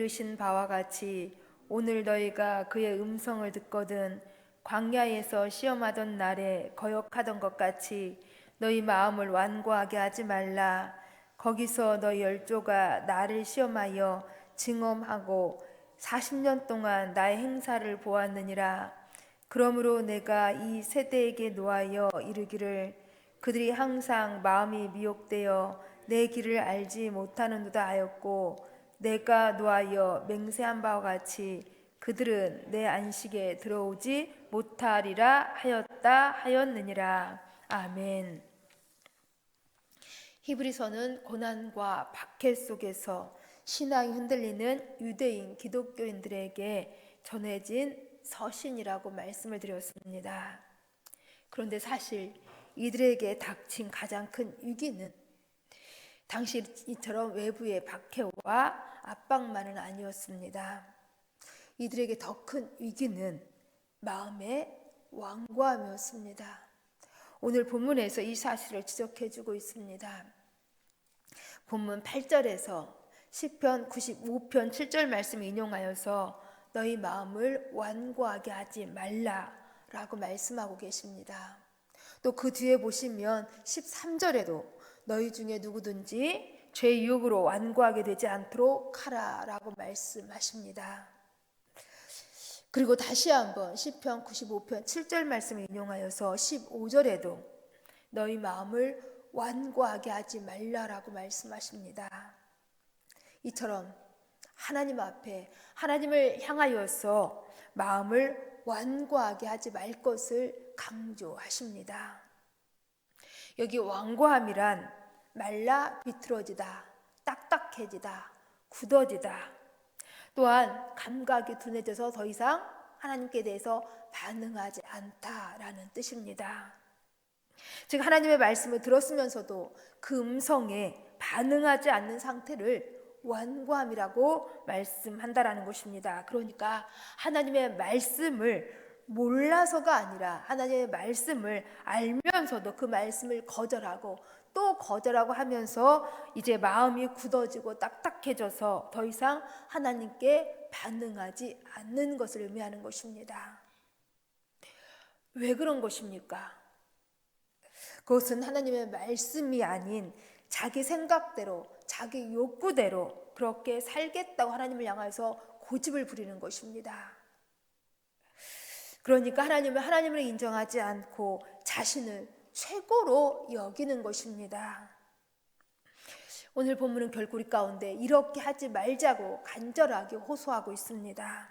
이르신 바와 같이 오늘 너희가 그의 음성을 듣거든 광야에서 시험하던 날에 거역하던 것 같이 너희 마음을 완고하게 하지 말라. 거기서 너희 열조가 나를 시험하여 증언하고 40년 동안 나의 행사를 보았느니라. 그러므로 내가 이 세대에게 노하여 이르기를 그들이 항상 마음이 미혹되어 내 길을 알지 못하는도다 하였고, 내가 노하여 맹세한 바와 같이 그들은 내 안식에 들어오지 못하리라 하였느니라. 아멘. 히브리서는 고난과 박해 속에서 신앙이 흔들리는 유대인 기독교인들에게 전해진 서신이라고 말씀을 드렸습니다. 그런데 사실 이들에게 닥친 가장 큰 위기는 당시 이처럼 외부의 박해와 압박만은 아니었습니다. 이들에게 더 큰 위기는 마음의 완고함이었습니다. 오늘 본문에서 이 사실을 지적해주고 있습니다. 본문 8절에서 시편 95편 7절 말씀을 인용하여서 너희 마음을 완고하게 하지 말라라고 말씀하고 계십니다. 또 그 뒤에 보시면 13절에도 너희 중에 누구든지 죄의 유혹으로 완고하게 되지 않도록 하라라고 말씀하십니다. 그리고 다시 한번 시편 95편 7절 말씀을 인용하여서 15절에도 너희 마음을 완고하게 하지 말라라고 말씀하십니다. 이처럼 하나님 앞에 하나님을 향하여서 마음을 완고하게 하지 말 것을 강조하십니다. 여기 완고함이란 말라 비틀어지다, 딱딱해지다, 굳어지다, 또한 감각이 둔해져서 더 이상 하나님께 대해서 반응하지 않다라는 뜻입니다. 즉 하나님의 말씀을 들었으면서도 그 음성에 반응하지 않는 상태를 완고함이라고 말씀한다라는 것입니다. 그러니까 하나님의 말씀을 몰라서가 아니라 하나님의 말씀을 알면서도 그 말씀을 거절하고 또 거절하고 하면서 이제 마음이 굳어지고 딱딱해져서 더 이상 하나님께 반응하지 않는 것을 의미하는 것입니다. 왜 그런 것입니까? 그것은 하나님의 말씀이 아닌 자기 생각대로, 자기 욕구대로 그렇게 살겠다고 하나님을 향해서 고집을 부리는 것입니다. 그러니까 하나님을 인정하지 않고 자신을 최고로 여기는 것입니다. 오늘 본문은 결국 우리 가운데 이렇게 하지 말자고 간절하게 호소하고 있습니다.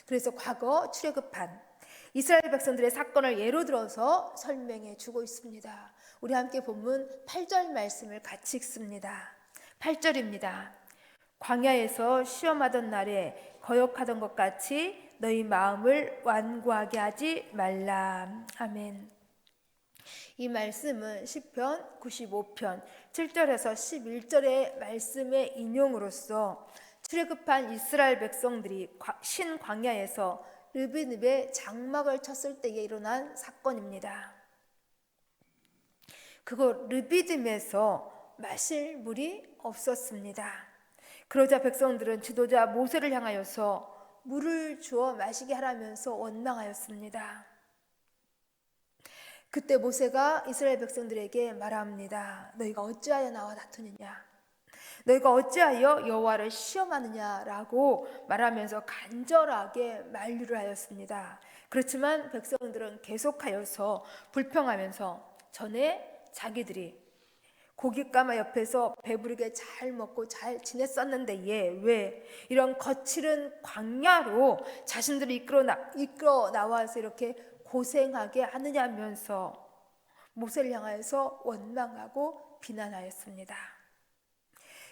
그래서 과거 출애굽한 이스라엘 백성들의 사건을 예로 들어서 설명해 주고 있습니다. 우리 함께 본문 8절 말씀을 같이 읽습니다. 8절입니다. 광야에서 시험하던 날에 거역하던 것 같이 너희 마음을 완고하게 하지 말라. 아멘. 이 말씀은 시편 95편 7절에서 11절의 말씀의 인용으로서 출애굽한 이스라엘 백성들이 신광야에서 르비딤에 장막을 쳤을 때에 일어난 사건입니다. 그곳 르비딤에서 마실 물이 없었습니다. 그러자 백성들은 지도자 모세를 향하여서 물을 주어 마시게 하라면서 원망하였습니다. 그때 모세가 이스라엘 백성들에게 말합니다. 너희가 어찌하여 나와 다투느냐? 너희가 어찌하여 여호와를 시험하느냐라고 말하면서 간절하게 만류를 하였습니다. 그렇지만 백성들은 계속하여서 불평하면서 전에 자기들이 고깃가마 옆에서 배부르게 잘 먹고 잘 지냈었는데 왜 이런 거칠은 광야로 자신들이 이끌어 나와서 이렇게 고생하게 하느냐면서 모세를 향하여서 원망하고 비난하였습니다.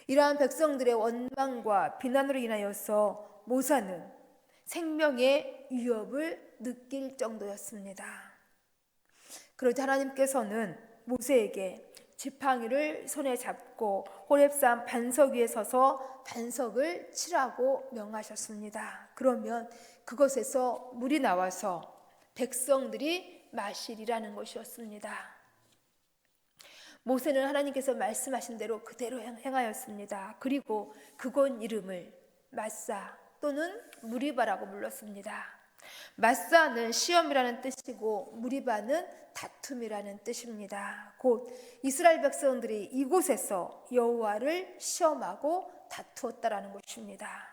이러한 백성들의 원망과 비난으로 인하여서 모세는 생명의 위협을 느낄 정도였습니다. 그러자 하나님께서는 모세에게 지팡이를 손에 잡고 호렙산 반석 위에 서서 반석을 치라고 명하셨습니다. 그러면 그것에서 물이 나와서 백성들이 마시리라는 것이었습니다. 모세는 하나님께서 말씀하신 대로 그대로 행하였습니다. 그리고 그곳 이름을 마사 또는 무리바라고 불렀습니다. 마사는 시험이라는 뜻이고 무리바는 다툼이라는 뜻입니다. 곧 이스라엘 백성들이 이곳에서 여호와를 시험하고 다투었다라는 것입니다.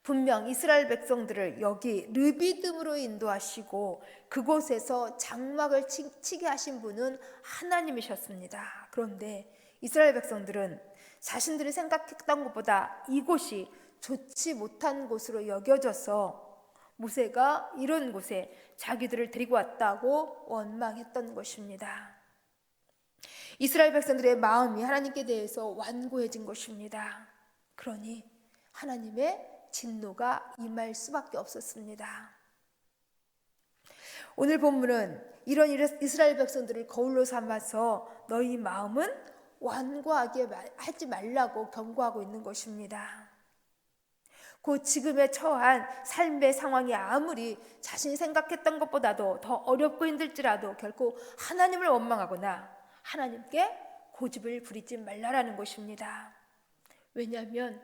분명 이스라엘 백성들을 여기 르비딤으로 인도하시고 그곳에서 장막을 치게 하신 분은 하나님이셨습니다. 그런데 이스라엘 백성들은 자신들이 생각했던 것보다 이곳이 좋지 못한 곳으로 여겨져서 모세가 이런 곳에 자기들을 데리고 왔다고 원망했던 것입니다. 이스라엘 백성들의 마음이 하나님께 대해서 완고해진 것입니다. 그러니 하나님의 진노가 임할 수밖에 없었습니다. 오늘 본문은 이런 이스라엘 백성들을 거울로 삼아서 너희 마음은 완고하게 하지 말라고 경고하고 있는 것입니다. 곧 지금의 처한 삶의 상황이 아무리 자신이 생각했던 것보다도 더 어렵고 힘들지라도 결코 하나님을 원망하거나 하나님께 고집을 부리지 말라라는 것입니다. 왜냐하면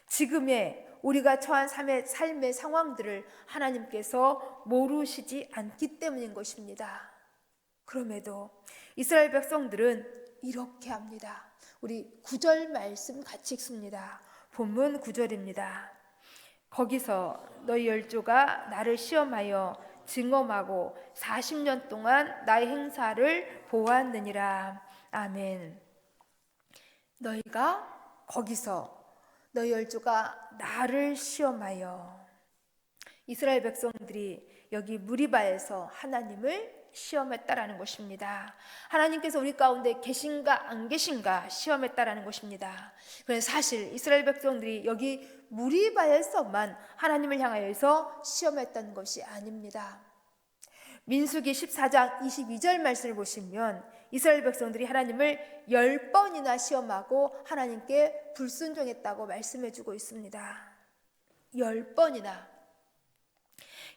지금의 우리가 처한 삶의 상황들을 하나님께서 모르시지 않기 때문인 것입니다. 그럼에도 이스라엘 백성들은 이렇게 합니다. 우리 9절 말씀 같이 읽습니다. 본문 9절입니다. 거기서 너희 열조가 나를 시험하여 증험하고 40년 동안 나의 행사를 보았느니라. 아멘. 너희가 거기서 너희 열조가 나를 시험하여, 이스라엘 백성들이 여기 무리바에서 하나님을 시험했다라는 것입니다. 하나님께서 우리 가운데 계신가 안 계신가 시험했다라는 것입니다. 그래서 사실 이스라엘 백성들이 여기 무리바에서만 하나님을 향하여서 시험했던 것이 아닙니다. 민수기 14장 22절 말씀을 보시면 이스라엘 백성들이 하나님을 10번이나 시험하고 하나님께 불순종했다고 말씀해주고 있습니다. 10번이나.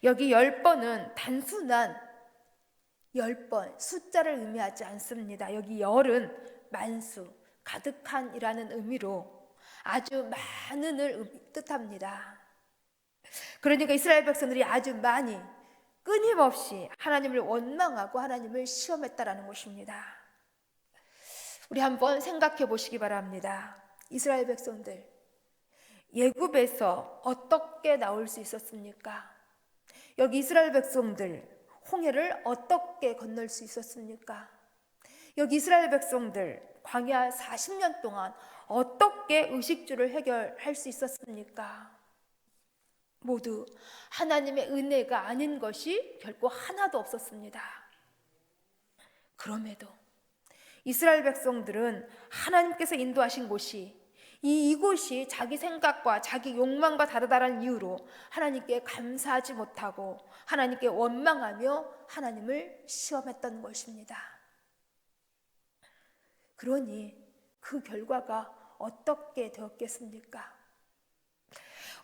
여기 10번은 단순한 10번 숫자를 의미하지 않습니다. 여기 열은 만수, 가득한이라는 의미로 아주 많은을 뜻합니다. 그러니까 이스라엘 백성들이 아주 많이 끊임없이 하나님을 원망하고 하나님을 시험했다라는 것입니다. 우리 한번 생각해 보시기 바랍니다. 이스라엘 백성들 애굽에서 어떻게 나올 수 있었습니까? 여기 이스라엘 백성들 홍해를 어떻게 건널 수 있었습니까? 여기 이스라엘 백성들 광야 40년 동안 어떻게 의식주를 해결할 수 있었습니까? 모두 하나님의 은혜가 아닌 것이 결코 하나도 없었습니다. 그럼에도 이스라엘 백성들은 하나님께서 인도하신 곳이 이곳이 자기 생각과 자기 욕망과 다르다는 이유로 하나님께 감사하지 못하고 하나님께 원망하며 하나님을 시험했던 것입니다. 그러니 그 결과가 어떻게 되었겠습니까?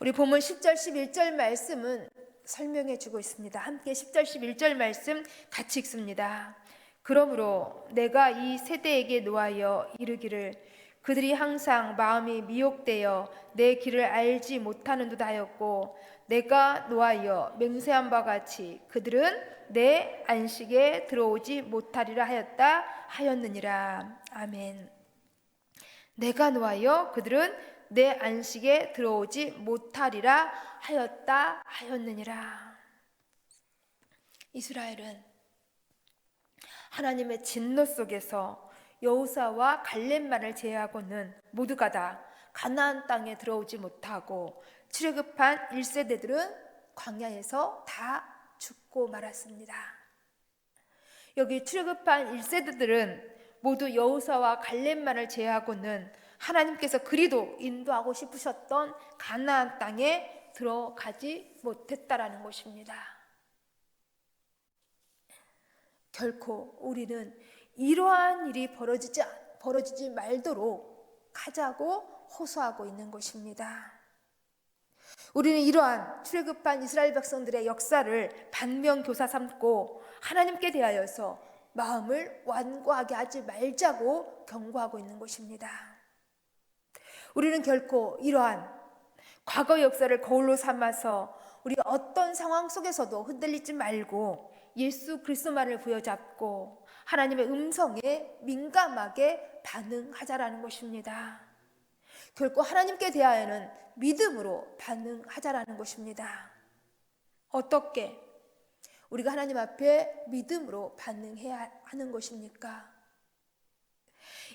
우리 본문 10절 11절 말씀은 설명해 주고 있습니다. 함께 10절 11절 말씀 같이 읽습니다. 그러므로 내가 이 세대에게 노하여 이르기를 그들이 항상 마음이 미혹되어 내 길을 알지 못하는 듯 하였고 내가 노하여 맹세한 바 같이 그들은 내 안식에 들어오지 못하리라 하였느니라. 아멘. 내가 노하여 그들은 내 안식에 들어오지 못하리라 하였느니라. 이스라엘은 하나님의 진노 속에서 여호사와 갈렙만을 제외하고는 모두가 다 가나안 땅에 들어오지 못하고 출애굽한 1세대들은 광야에서 다 죽고 말았습니다. 여기 출애굽한 1세대들은 모두 여호사와 갈렙만을 제외하고는 하나님께서 그리도 인도하고 싶으셨던 가나안 땅에 들어가지 못했다라는 것입니다. 결코 우리는 이러한 일이 벌어지지 말도록 하자고 호소하고 있는 것입니다. 우리는 이러한 출애굽한 이스라엘 백성들의 역사를 반면교사 삼고 하나님께 대하여서 마음을 완고하게 하지 말자고 경고하고 있는 것입니다. 우리는 결코 이러한 과거 역사를 거울로 삼아서 우리가 어떤 상황 속에서도 흔들리지 말고 예수 그리스도만을 부여잡고 하나님의 음성에 민감하게 반응하자라는 것입니다. 결코 하나님께 대하여는 믿음으로 반응하자라는 것입니다. 어떻게 우리가 하나님 앞에 믿음으로 반응해야 하는 것입니까?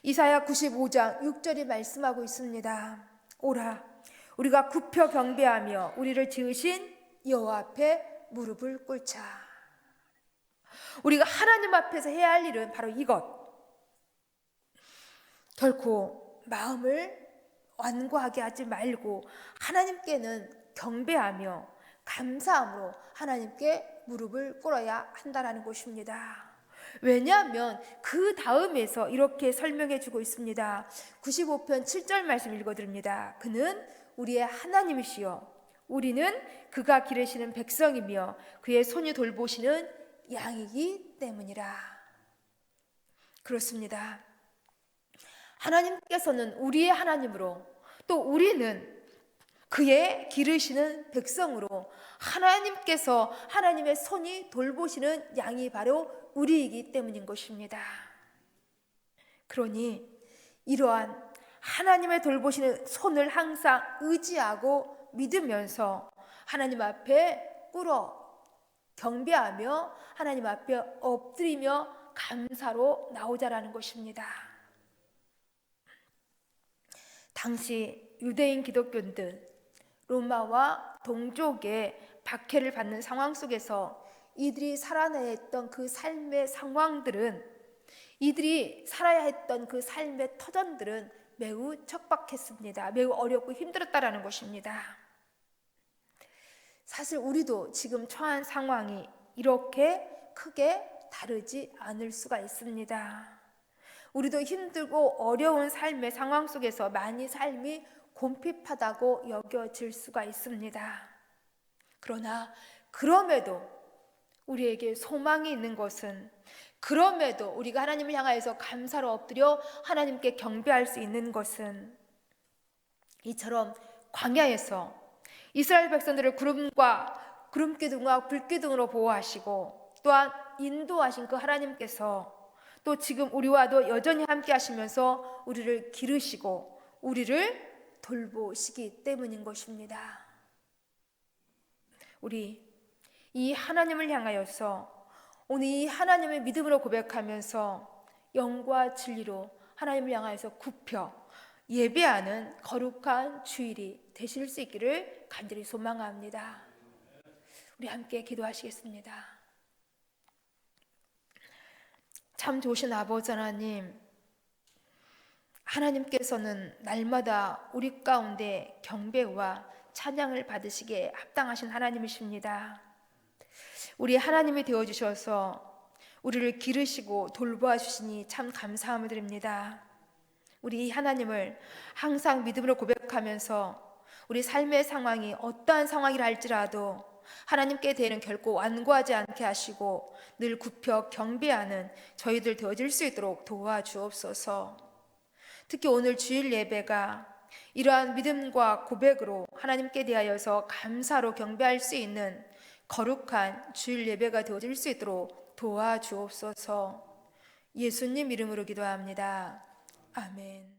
이사야 95장 6절이 말씀하고 있습니다. 오라, 우리가 굽혀 경배하며 우리를 지으신 여호와 앞에 무릎을 꿇자. 우리가 하나님 앞에서 해야 할 일은 바로 이것. 결코 마음을 완고하게 하지 말고 하나님께는 경배하며 감사함으로 하나님께 무릎을 꿇어야 한다는 것입니다. 왜냐하면 그 다음에서 이렇게 설명해 주고 있습니다. 95편 7절 말씀 읽어드립니다. 그는 우리의 하나님이시여 우리는 그가 기르시는 백성이며 그의 손이 돌보시는 양이기 때문이라. 그렇습니다. 하나님께서는 우리의 하나님으로 또 우리는 그의 기르시는 백성으로 하나님께서 하나님의 손이 돌보시는 양이 바로 우리이기 때문인 것입니다. 그러니 이러한 하나님의 돌보시는 손을 항상 의지하고 믿으면서 하나님 앞에 꿇어 경배하며 하나님 앞에 엎드리며 감사로 나오자라는 것입니다. 당시 유대인 기독교인들 로마와 동족의 박해를 받는 상황 속에서 이들이 살아내야 했던 그 삶의 상황들은, 이들이 살아야 했던 그 삶의 터전들은 매우 척박했습니다. 매우 어렵고 힘들었다라는 것입니다. 사실 우리도 지금 처한 상황이 이렇게 크게 다르지 않을 수가 있습니다. 우리도 힘들고 어려운 삶의 상황 속에서 많이 삶이 곰핍하다고 여겨질 수가 있습니다. 그러나 그럼에도 우리에게 소망이 있는 것은, 그럼에도 우리가 하나님을 향하여서 감사로 엎드려 하나님께 경배할 수 있는 것은, 이처럼 광야에서 이스라엘 백성들을 구름기둥과 불기둥으로 보호하시고 또한 인도하신 그 하나님께서 또 지금 우리와도 여전히 함께 하시면서 우리를 기르시고 우리를 돌보시기 때문인 것입니다. 우리 이 하나님을 향하여서 오늘 이 하나님의 믿음으로 고백하면서 영과 진리로 하나님을 향하여서 굽혀 예배하는 거룩한 주일이 되실 수 있기를 간절히 소망합니다. 우리 함께 기도하시겠습니다. 참 좋으신 아버지 하나님, 하나님께서는 날마다 우리 가운데 경배와 찬양을 받으시기에 합당하신 하나님이십니다. 우리 하나님이 되어주셔서 우리를 기르시고 돌보아 주시니 참 감사함을 드립니다. 우리 이 하나님을 항상 믿음으로 고백하면서 우리 삶의 상황이 어떠한 상황이라 할지라도 하나님께 대해는 결코 완고하지 않게 하시고 늘 굽혀 경배하는 저희들 되어질 수 있도록 도와주옵소서. 특히 오늘 주일 예배가 이러한 믿음과 고백으로 하나님께 대하여서 감사로 경배할 수 있는 거룩한 주일 예배가 되어질 수 있도록 도와주옵소서. 예수님 이름으로 기도합니다. 아멘.